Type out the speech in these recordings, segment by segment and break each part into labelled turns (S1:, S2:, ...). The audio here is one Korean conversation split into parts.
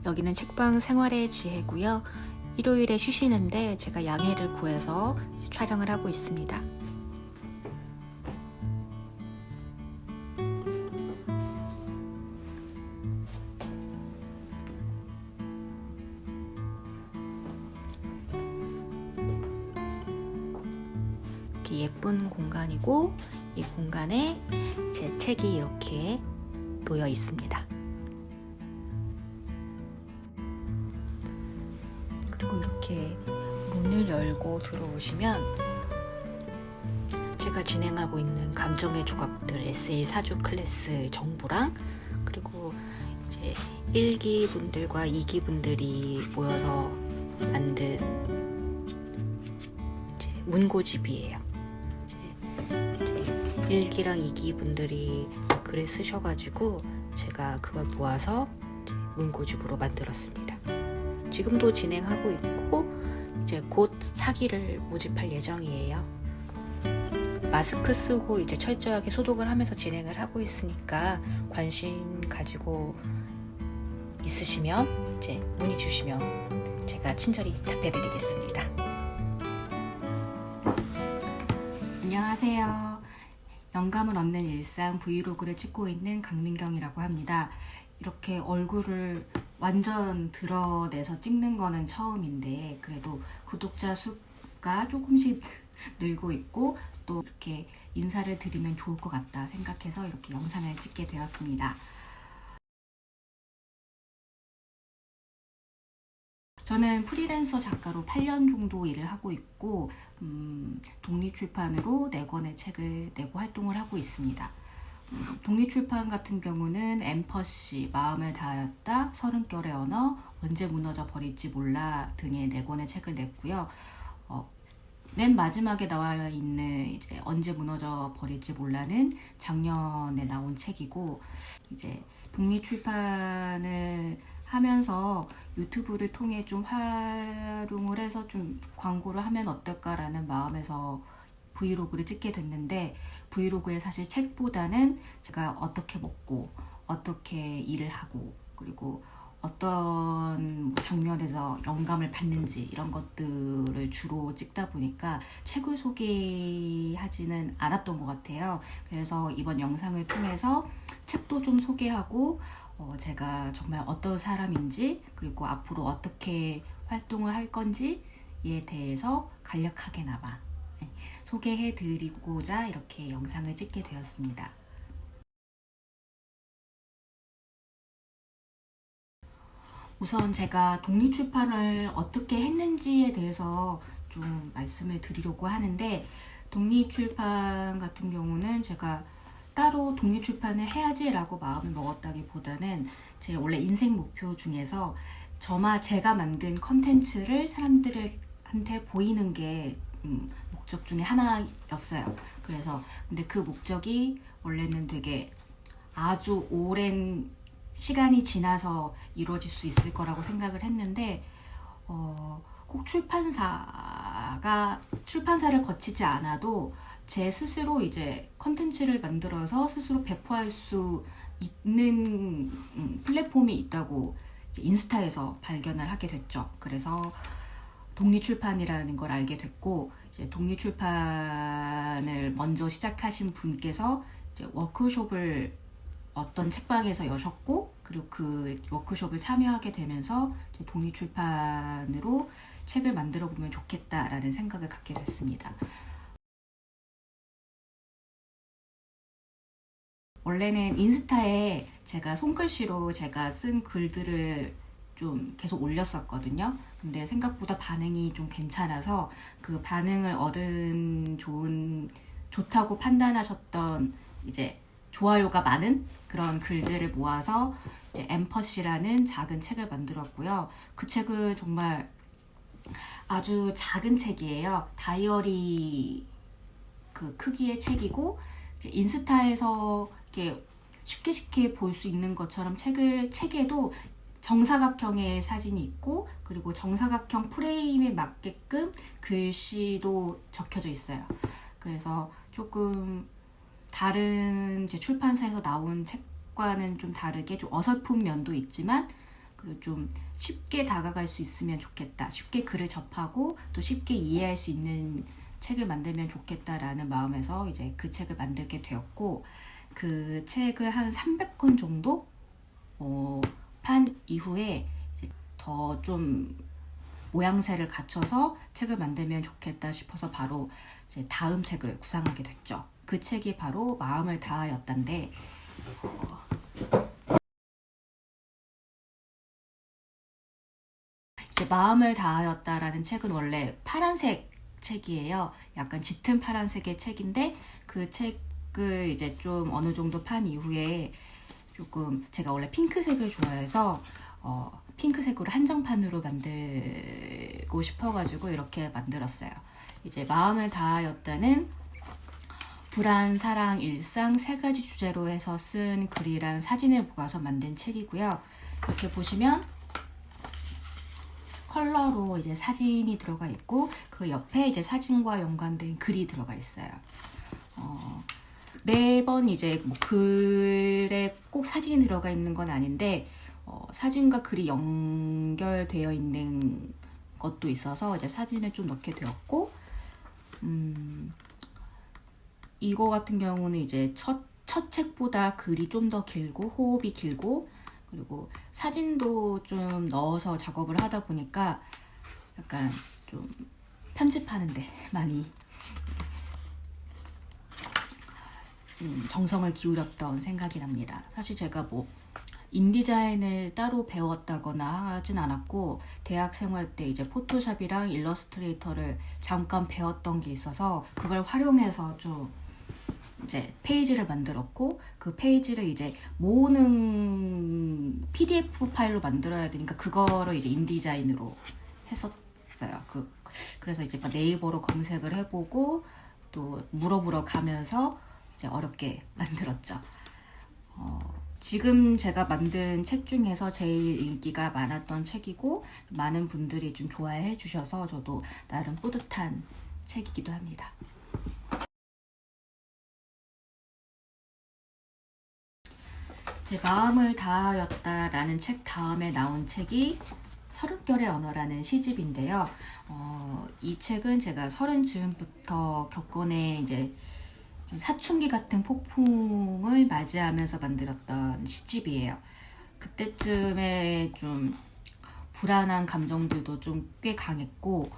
S1: 여기는 책방 생활의 지혜고요. 일요일에 쉬시는데 제가 양해를 구해서 촬영을 하고 있습니다. 이렇게 예쁜 공간이고, 이 공간에 제 책이 이렇게 놓여 있습니다. 그리고 이렇게 문을 열고 들어오시면 제가 진행하고 있는 감정의 조각들 에세이 사주 클래스 정보랑, 그리고 이제 1기 분들과 2기 분들이 모여서 만든 이제 문고집이에요. 이제 1기랑 2기 분들이 글을 쓰셔가지고 제가 그걸 모아서 문고집으로 만들었습니다. 지금도 진행하고 있고, 이제 곧 4기를 모집할 예정이에요. 마스크 쓰고 이제 철저하게 소독을 하면서 진행을 하고 있으니까 관심 가지고 있으시면 이제 문의 주시면 제가 친절히 답해드리겠습니다. 안녕하세요. 영감을 얻는 일상 브이로그를 찍고 있는 강민경이라고 합니다. 이렇게 얼굴을 완전 드러내서 찍는 거는 처음인데, 그래도 구독자 수가 조금씩 늘고 있고 또 이렇게 인사를 드리면 좋을 것 같다 생각해서 이렇게 영상을 찍게 되었습니다. 저는 프리랜서 작가로 8년 정도 일을 하고 있고, 독립출판으로 4권의 책을 내고 활동을 하고 있습니다. 독립출판 같은 경우는 엠퍼시, 마음을 다하였다, 30결의 언어, 언제 무너져 버릴지 몰라 등의 4권의 책을 냈고요. 맨 마지막에 나와 있는 이제 언제 무너져 버릴지 몰라는 작년에 나온 책이고, 이제 독립출판을 하면서 유튜브를 통해 좀 활용을 해서 좀 광고를 하면 어떨까라는 마음에서 브이로그를 찍게 됐는데, 브이로그에 사실 책보다는 제가 어떻게 먹고 어떻게 일을 하고 그리고 어떤 장면에서 영감을 받는지 이런 것들을 주로 찍다 보니까 책을 소개하지는 않았던 것 같아요. 그래서 이번 영상을 통해서 책도 좀 소개하고, 제가 정말 어떤 사람인지 그리고 앞으로 어떻게 활동을 할 건지에 대해서 간략하게나마 소개해 드리고자 이렇게 영상을 찍게 되었습니다. 우선 제가 독립출판을 어떻게 했는지에 대해서 좀 말씀을 드리려고 하는데, 독립출판 같은 경우는 제가 따로 독립출판을 해야지라고 마음을 먹었다기보다는 제 원래 인생 목표 중에서 제가 만든 컨텐츠를 사람들한테 보이는 게 목적 중에 하나였어요. 그래서 근데 그 목적이 원래는 되게 아주 오랜 시간이 지나서 이루어질 수 있을 거라고 생각을 했는데, 꼭 출판사를 거치지 않아도 제 스스로 이제 컨텐츠를 만들어서 스스로 배포할 수 있는 플랫폼이 있다고 이제 인스타에서 발견을 하게 됐죠. 그래서 독립출판이라는 걸 알게 됐고, 이제 독립출판을 먼저 시작하신 분께서 이제 워크숍을 어떤 책방에서 여셨고, 그리고 그 워크숍을 참여하게 되면서 이제 독립출판으로 책을 만들어 보면 좋겠다라는 생각을 갖게 됐습니다. 원래는 인스타에 제가 손글씨로 제가 쓴 글들을 좀 계속 올렸었거든요. 근데 생각보다 반응이 좀 괜찮아서 그 반응을 얻은 좋다고 판단하셨던 이제 좋아요가 많은 그런 글들을 모아서 이제 엠퍼시라는 작은 책을 만들었고요. 그 책은 정말 아주 작은 책이에요. 다이어리 그 크기의 책이고, 이제 인스타에서 이렇게 쉽게 볼 수 있는 것처럼 책에도 정사각형의 사진이 있고, 그리고 정사각형 프레임에 맞게끔 글씨도 적혀져 있어요. 그래서 조금 다른 이제 출판사에서 나온 책과는 좀 다르게 좀 어설픈 면도 있지만 그리고 좀 쉽게 다가갈 수 있으면 좋겠다. 쉽게 글을 접하고 또 쉽게 이해할 수 있는 책을 만들면 좋겠다라는 마음에서 이제 그 책을 만들게 되었고, 그 책을 한 300권 정도 판 이후에 더 좀 모양새를 갖춰서 책을 만들면 좋겠다 싶어서 바로 이제 다음 책을 구상하게 됐죠. 그 책이 바로 마음을 다하였단데, 이제 마음을 다하였다라는 책은 원래 파란색 책이에요. 약간 짙은 파란색의 책인데, 그 책을 이제 좀 어느 정도 판 이후에 조금 제가 원래 핑크색을 좋아해서 핑크색으로 한정판으로 만들고 싶어가지고 이렇게 만들었어요. 이제 마음을 다하였다는 불안, 사랑, 일상 세 가지 주제로 해서 쓴 글이랑 사진을 모아서 만든 책이고요. 이렇게 보시면 컬러로 이제 사진이 들어가 있고, 그 옆에 이제 사진과 연관된 글이 들어가 있어요. 매번 이제 뭐 글에 꼭 사진이 들어가 있는 건 아닌데, 사진과 글이 연결되어 있는 것도 있어서 이제 사진을 좀 넣게 되었고, 이거 같은 경우는 이제 첫 책보다 글이 좀 더 길고 호흡이 길고, 그리고 사진도 좀 넣어서 작업을 하다 보니까 약간 좀 편집하는데 많이 정성을 기울였던 생각이 납니다. 사실 제가 뭐 인디자인을 따로 배웠다거나 하진 않았고, 대학 생활 때 이제 포토샵이랑 일러스트레이터를 잠깐 배웠던 게 있어서 그걸 활용해서 좀 이제 페이지를 만들었고, 그 페이지를 이제 모으는 PDF 파일로 만들어야 되니까 그거를 이제 인디자인으로 했었어요. 그래서 이제 네이버로 검색을 해보고 또 물어보러 가면서 이제 어렵게 만들었죠. 지금 제가 만든 책 중에서 제일 인기가 많았던 책이고, 많은 분들이 좀 좋아해 주셔서 저도 나름 뿌듯한 책이기도 합니다. 제 마음을 다하였다라는 책 다음에 나온 책이 30결의 언어라는 시집인데요. 이 책은 제가 30즈음부터 겪어낸 이제 좀 사춘기 같은 폭풍을 맞이하면서 만들었던 시집이에요. 그때쯤에 좀 불안한 감정들도 좀 꽤 강했고,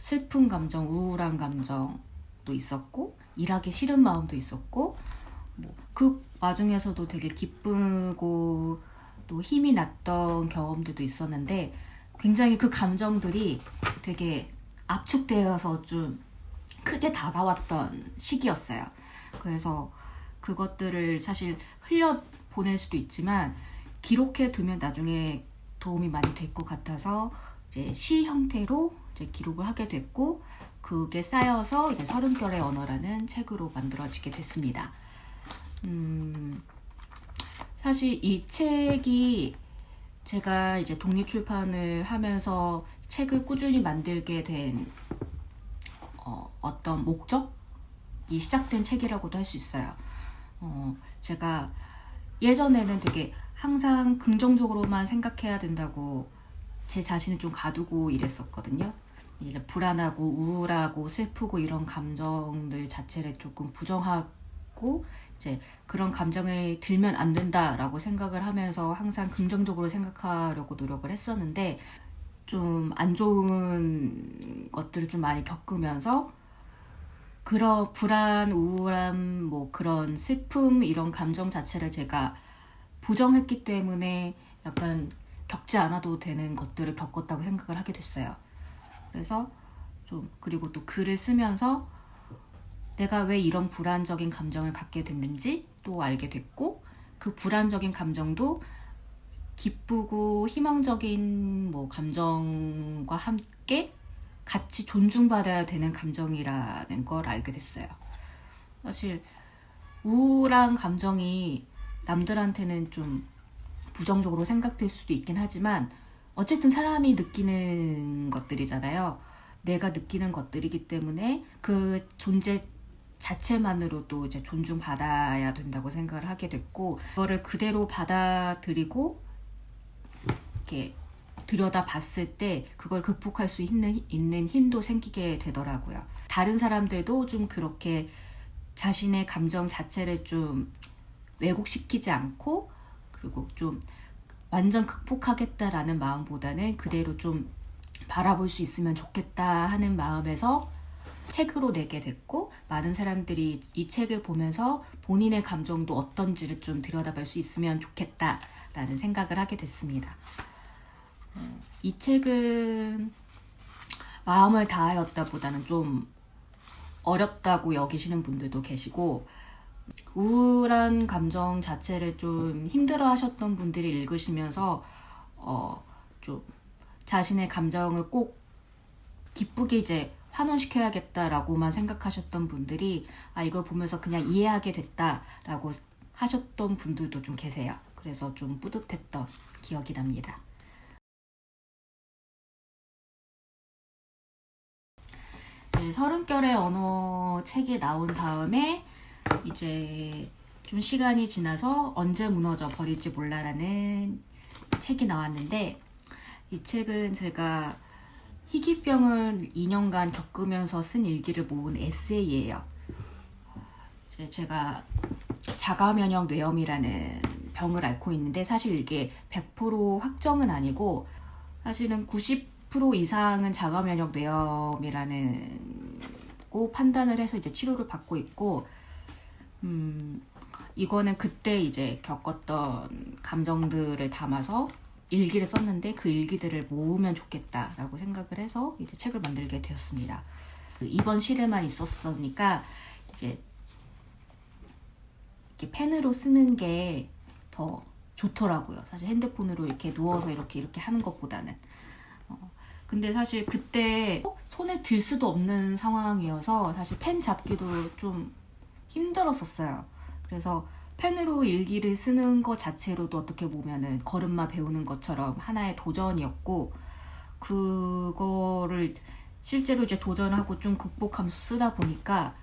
S1: 슬픈 감정, 우울한 감정도 있었고, 일하기 싫은 마음도 있었고, 그 와중에서도 되게 기쁘고 또 힘이 났던 경험들도 있었는데, 굉장히 그 감정들이 되게 압축되어서 좀 크게 다가왔던 시기였어요. 그래서 그것들을 사실 흘려보낼 수도 있지만 기록해 두면 나중에 도움이 많이 될 것 같아서 이제 시 형태로 이제 기록을 하게 됐고, 그게 쌓여서 이제 30결의 언어라는 책으로 만들어지게 됐습니다. 사실 이 책이 제가 이제 독립출판을 하면서 책을 꾸준히 만들게 된 어떤 목적이 시작된 책이라고도 할 수 있어요. 제가 예전에는 되게 항상 긍정적으로만 생각해야 된다고 제 자신을 좀 가두고 이랬었거든요. 불안하고 우울하고 슬프고 이런 감정들 자체를 조금 부정하고, 이제 그런 감정이 들면 안 된다라고 생각을 하면서 항상 긍정적으로 생각하려고 노력을 했었는데, 좀 안 좋은 것들을 좀 많이 겪으면서 그런 불안, 우울함, 뭐 그런 슬픔 이런 감정 자체를 제가 부정했기 때문에 약간 겪지 않아도 되는 것들을 겪었다고 생각을 하게 됐어요. 그래서 좀, 그리고 또 글을 쓰면서 내가 왜 이런 불안적인 감정을 갖게 됐는지 또 알게 됐고, 그 불안적인 감정도 기쁘고 희망적인 뭐 감정과 함께 같이 존중받아야 되는 감정이라는 걸 알게 됐어요. 사실 우울한 감정이 남들한테는 좀 부정적으로 생각될 수도 있긴 하지만 어쨌든 사람이 느끼는 것들이잖아요. 내가 느끼는 것들이기 때문에 그 존재 자체만으로도 이제 존중받아야 된다고 생각을 하게 됐고, 그거를 그대로 받아들이고 이렇게 들여다 봤을 때 그걸 극복할 수 있는 힘도 생기게 되더라고요. 다른 사람들도 좀 그렇게 자신의 감정 자체를 좀 왜곡시키지 않고, 그리고 좀 완전 극복하겠다라는 마음보다는 그대로 좀 바라볼 수 있으면 좋겠다 하는 마음에서 책으로 내게 됐고, 많은 사람들이 이 책을 보면서 본인의 감정도 어떤지를 좀 들여다볼 수 있으면 좋겠다라는 생각을 하게 됐습니다. 이 책은 마음을 다하였다 보다는 좀 어렵다고 여기시는 분들도 계시고, 우울한 감정 자체를 좀 힘들어 하셨던 분들이 읽으시면서 좀 자신의 감정을 꼭 기쁘게 이제 환원시켜야겠다라고만 생각하셨던 분들이 이걸 보면서 그냥 이해하게 됐다라고 하셨던 분들도 좀 계세요. 그래서 좀 뿌듯했던 기억이 납니다. 네, 30결의 언어 책이 나온 다음에 이제 좀 시간이 지나서 언제 무너져 버릴지 몰라라는 책이 나왔는데, 이 책은 제가 희귀병을 2년간 겪으면서 쓴 일기를 모은 에세이예요. 제가 자가면역 뇌염이라는 병을 앓고 있는데, 사실 이게 100% 확정은 아니고 사실은 90% 이상은 자가면역 뇌염이라는 고 판단을 해서 이제 치료를 받고 있고, 이거는 그때 이제 겪었던 감정들을 담아서 일기를 썼는데, 그 일기들을 모으면 좋겠다라고 생각을 해서 이제 책을 만들게 되었습니다. 이번 실에만 있었으니까 이제 이렇게 펜으로 쓰는 게 더 좋더라고요. 사실 핸드폰으로 이렇게 누워서 이렇게 하는 것보다는. 근데 사실 그때 손에 들 수도 없는 상황이어서 사실 펜 잡기도 좀 힘들었었어요. 그래서 펜으로 일기를 쓰는 것 자체로도 어떻게 보면은 걸음마 배우는 것처럼 하나의 도전이었고, 그거를 실제로 이제 도전하고 좀 극복하면서 쓰다 보니까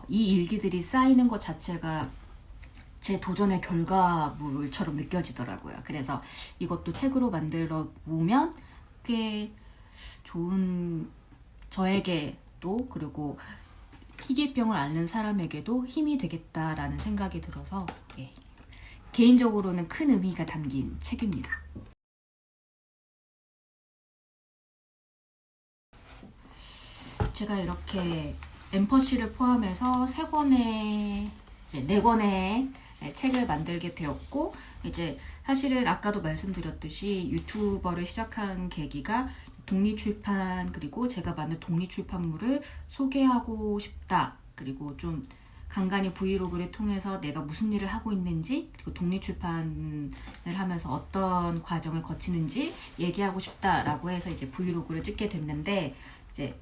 S1: 이 일기들이 쌓이는 것 자체가 제 도전의 결과물처럼 느껴지더라고요. 그래서 이것도 책으로 만들어 보면 꽤 좋은, 저에게도 그리고 희귀병을 앓는 사람에게도 힘이 되겠다라는 생각이 들어서 개인적으로는 큰 의미가 담긴 책입니다. 제가 이렇게 엠퍼시를 포함해서 4권의 책을 만들게 되었고, 이제 사실은 아까도 말씀드렸듯이 유튜버를 시작한 계기가 독립출판, 그리고 제가 만든 독립출판물을 소개하고 싶다, 그리고 좀 간간히 브이로그를 통해서 내가 무슨 일을 하고 있는지, 그리고 독립출판을 하면서 어떤 과정을 거치는지 얘기하고 싶다라고 해서 이제 브이로그를 찍게 됐는데, 이제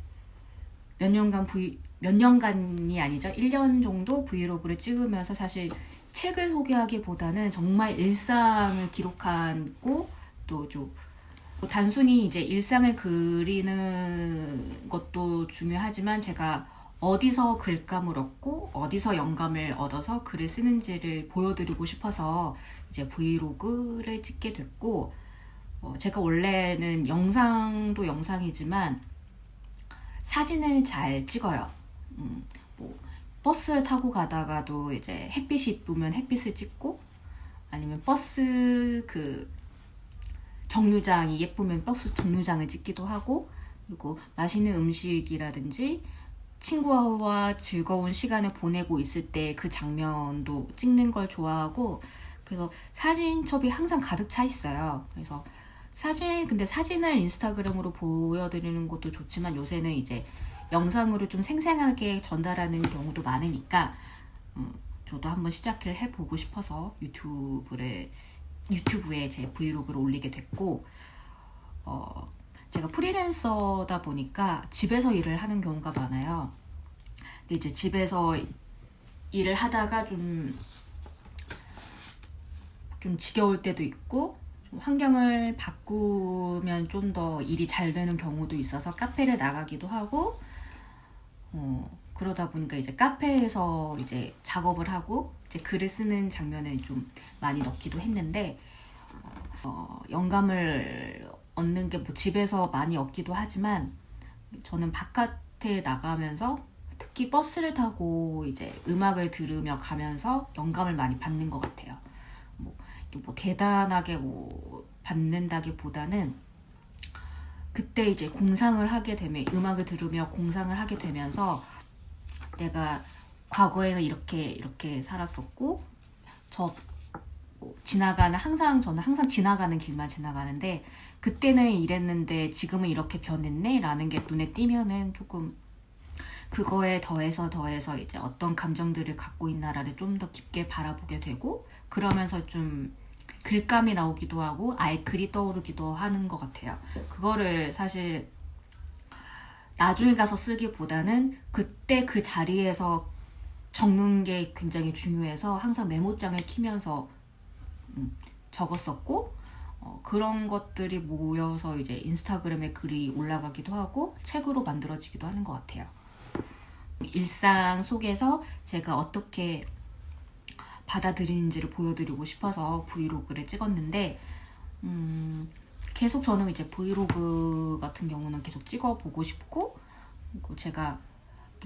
S1: 몇 년간이 아니죠, 1년 정도 브이로그를 찍으면서 사실 책을 소개하기보다는 정말 일상을 기록하고, 또 좀 단순히 이제 일상을 그리는 것도 중요하지만, 제가 어디서 글감을 얻고 어디서 영감을 얻어서 글을 쓰는지를 보여드리고 싶어서 이제 브이로그를 찍게 됐고, 제가 원래는 영상도 영상이지만 사진을 잘 찍어요. 버스를 타고 가다가도 이제 햇빛이 이쁘면 햇빛을 찍고, 아니면 버스 정류장이 예쁘면 버스 정류장을 찍기도 하고, 그리고 맛있는 음식이라든지 친구와 즐거운 시간을 보내고 있을 때 그 장면도 찍는 걸 좋아하고, 그래서 사진첩이 항상 가득 차 있어요. 그래서 근데 사진을 인스타그램으로 보여드리는 것도 좋지만, 요새는 이제 영상으로 좀 생생하게 전달하는 경우도 많으니까 저도 한번 시작을 해보고 싶어서 유튜브에 제 브이로그를 올리게 됐고, 제가 프리랜서다 보니까 집에서 일을 하는 경우가 많아요. 근데 이제 집에서 일을 하다가 좀 지겨울 때도 있고, 좀 환경을 바꾸면 좀 더 일이 잘 되는 경우도 있어서 카페를 나가기도 하고, 그러다 보니까 이제 카페에서 이제 작업을 하고 이제 글을 쓰는 장면을 좀 많이 넣기도 했는데, 영감을 얻는 게 뭐 집에서 많이 얻기도 하지만 저는 바깥에 나가면서 특히 버스를 타고 이제 음악을 들으며 가면서 영감을 많이 받는 것 같아요. 뭐 대단하게 뭐 받는다기보다는 그때 이제 공상을 하게 되면 음악을 들으며 공상을 하게 되면서 내가 과거에는 이렇게 살았었고 저는 항상 지나가는 길만 지나가는데 그때는 이랬는데 지금은 이렇게 변했네 라는 게 눈에 띄면은 조금 그거에 더해서 이제 어떤 감정들을 갖고 있나를 좀 더 깊게 바라보게 되고 그러면서 좀 글감이 나오기도 하고 아예 글이 떠오르기도 하는 것 같아요. 그거를 사실 나중에 가서 쓰기보다는 그때 그 자리에서 적는 게 굉장히 중요해서 항상 메모장을 키면서 적었었고 그런 것들이 모여서 이제 인스타그램에 글이 올라가기도 하고 책으로 만들어지기도 하는 것 같아요. 일상 속에서 제가 어떻게 받아들이는지를 보여드리고 싶어서 브이로그를 찍었는데 계속 저는 이제 브이로그 같은 경우는 계속 찍어보고 싶고 제가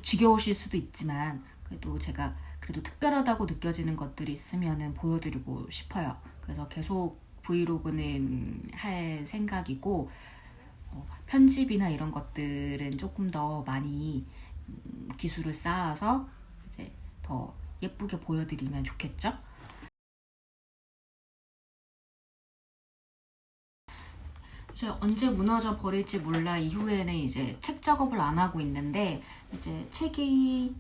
S1: 지겨우실 수도 있지만 그래도 제가 특별하다고 느껴지는 것들이 있으면 보여드리고 싶어요. 그래서 계속 브이로그는 할 생각이고 편집이나 이런 것들은 조금 더 많이 기술을 쌓아서 이제 더 예쁘게 보여드리면 좋겠죠? 이제 언제 무너져 버릴지 몰라 이후에는 이제 책 작업을 안 하고 있는데 이제 책이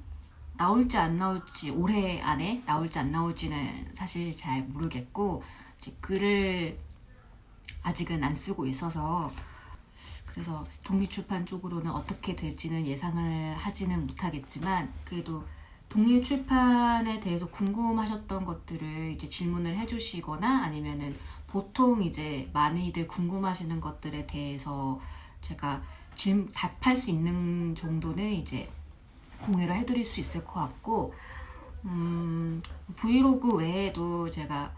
S1: 나올지 안 나올지 올해 안에 나올지 안 나올지는 사실 잘 모르겠고 이제 글을 아직은 안 쓰고 있어서 그래서 독립출판 쪽으로는 어떻게 될지는 예상을 하지는 못하겠지만 그래도 독립출판에 대해서 궁금하셨던 것들을 이제 질문을 해주시거나 아니면은 보통 이제 많이들 궁금하시는 것들에 대해서 제가 답할 수 있는 정도는 이제 공유를 해드릴 수 있을 것 같고 브이로그 외에도 제가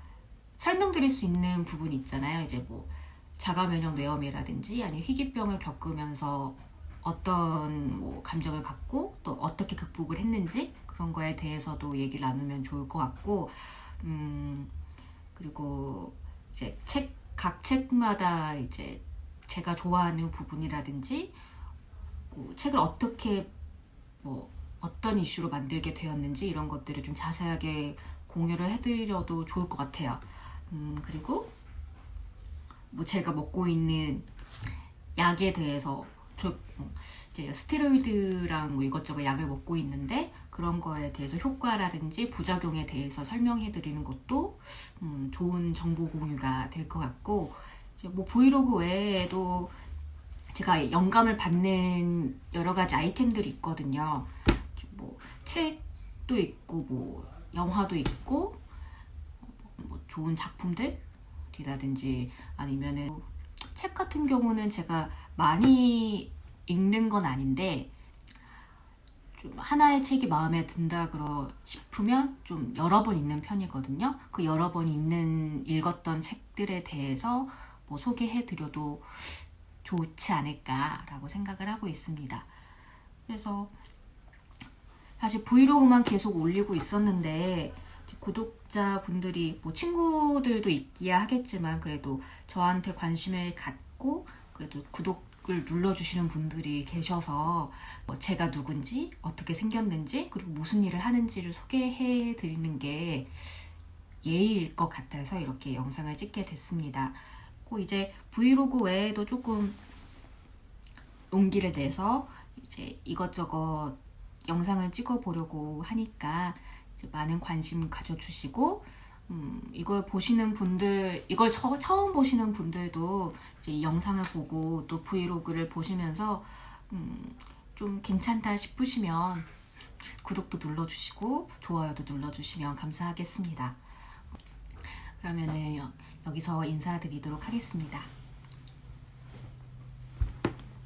S1: 설명드릴 수 있는 부분이 있잖아요. 이제 뭐 자가면역 뇌염이라든지 아니면 희귀병을 겪으면서 어떤 뭐 감정을 갖고 또 어떻게 극복을 했는지 그런 거에 대해서도 얘기를 나누면 좋을 것 같고 그리고 이제 각 책마다 이제 제가 좋아하는 부분이라든지 책을 어떻게 뭐 어떤 이슈로 만들게 되었는지 이런 것들을 좀 자세하게 공유를 해드려도 좋을 것 같아요. 그리고 뭐 제가 먹고 있는 약에 대해서 이제 스테로이드랑 뭐 이것저것 약을 먹고 있는데 그런 거에 대해서 효과라든지 부작용에 대해서 설명해 드리는 것도 좋은 정보 공유가 될 것 같고 이제 뭐 브이로그 외에도 제가 영감을 받는 여러 가지 아이템들이 있거든요. 뭐 책도 있고 뭐 영화도 있고 뭐 좋은 작품들이라든지 아니면은 책 같은 경우는 제가 많이 읽는 건 아닌데 좀 하나의 책이 마음에 든다 싶으면 좀 여러 번 읽는 편이거든요. 그 여러 번 읽었던 책들에 대해서 뭐 소개해드려도 좋지 않을까라고 생각을 하고 있습니다. 그래서 사실 브이로그만 계속 올리고 있었는데 구독자분들이 뭐 친구들도 있기야 하겠지만 그래도 저한테 관심을 갖고 그래도 구독을 눌러주시는 분들이 계셔서 뭐 제가 누군지 어떻게 생겼는지 그리고 무슨 일을 하는지를 소개해 드리는 게 예의일 것 같아서 이렇게 영상을 찍게 됐습니다. 이제 브이로그 외에도 조금 용기를 내서 이제 이것저것 영상을 찍어 보려고 하니까 이제 많은 관심 가져주시고 이걸 보시는 분들, 이걸 처음 보시는 분들도 이제 이 영상을 보고 또 브이로그를 보시면서 좀 괜찮다 싶으시면 구독도 눌러주시고 좋아요도 눌러주시면 감사하겠습니다. 그러면은 여기서 인사드리도록 하겠습니다.